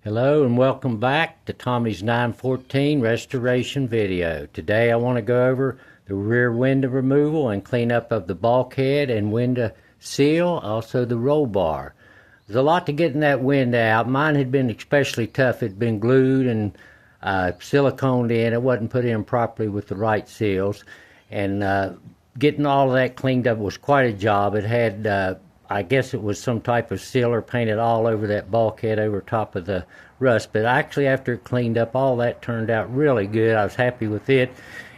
Hello and welcome back to Tommy's 914 restoration video. Today I want to go over the rear window removal and cleanup of the bulkhead and window seal, also the roll bar. There's a lot to getting that window out. Mine had been especially tough. It had been glued and siliconed in. It wasn't put in properly with the right seals. And getting all of that cleaned up was quite a job. It had I guess it was some type of sealer painted all over that bulkhead over top of the rust. But actually, after it cleaned up, all that turned out really good. I was happy with it.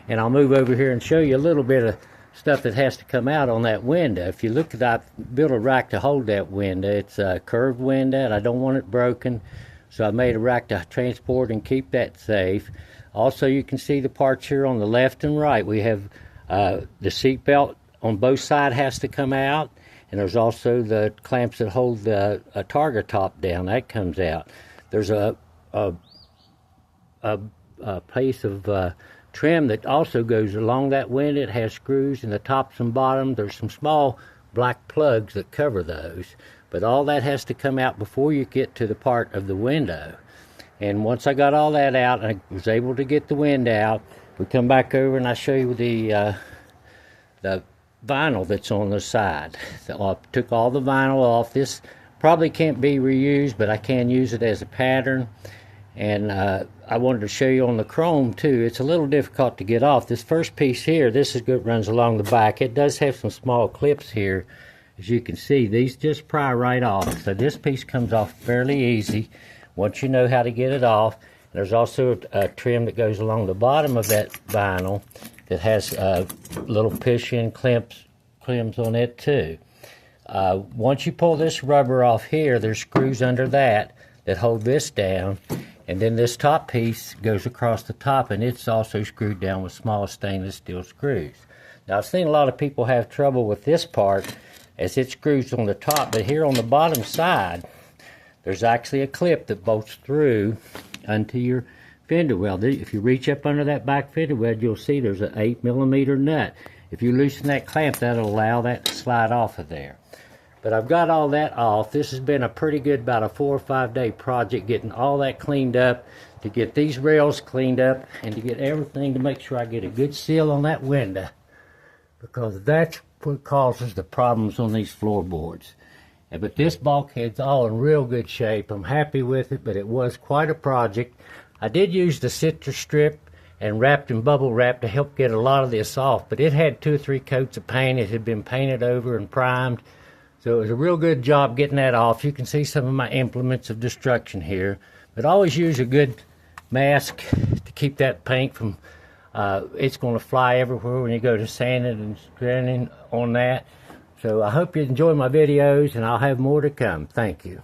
And I'll move over here and show you a little bit of stuff that has to come out on that window. If you look at, I built a rack to hold that window. It's a curved window, and I don't want it broken. So I made a rack to transport and keep that safe. Also, you can see the parts here on the left and right. We have the seat belt on both sides has to come out. And there's also the clamps that hold the targa top down. That comes out. There's a piece of trim that also goes along that window. It has screws in the tops and bottom. There's some small black plugs that cover those. But all that has to come out before you get to the part of the window. And once I got all that out, I was able to get the window out. We come back over and I show you the vinyl that's on the side. So I took all the vinyl off. This probably can't be reused, but I can use it as a pattern. And I wanted to show you on the chrome too. It's a little difficult to get off. This first piece here, this is good, runs along the back. It does have some small clips here. As you can see, these just pry right off. So this piece comes off fairly easy once you know how to get it off. There's also a trim that goes along the bottom of that vinyl that has little push-in clamps on it too. Once you pull this rubber off here, there's screws under that hold this down, and then this top piece goes across the top, and it's also screwed down with small stainless steel screws. Now I've seen a lot of people have trouble with this part as it screws on the top, but here on the bottom side there's actually a clip that bolts through onto your fender well. If you reach up under that back fender well, you'll see there's an 8mm nut. If you loosen that clamp, that'll allow that to slide off of there. But I've got all that off. This has been a pretty good, about a 4 or 5 day project, getting all that cleaned up, to get these rails cleaned up, and to get everything to make sure I get a good seal on that window, because that's what causes the problems on these floorboards. But this bulkhead's all in real good shape. I'm happy with it, but it was quite a project. I did use the citrus strip and wrapped in bubble wrap to help get a lot of this off, but it had 2 or 3 coats of paint. It had been painted over and primed, so it was a real good job getting that off. You can see some of my implements of destruction here, but always use a good mask to keep that paint from, it's going to fly everywhere when you go to sanding and sanding on that. So I hope you enjoy my videos, and I'll have more to come. Thank you.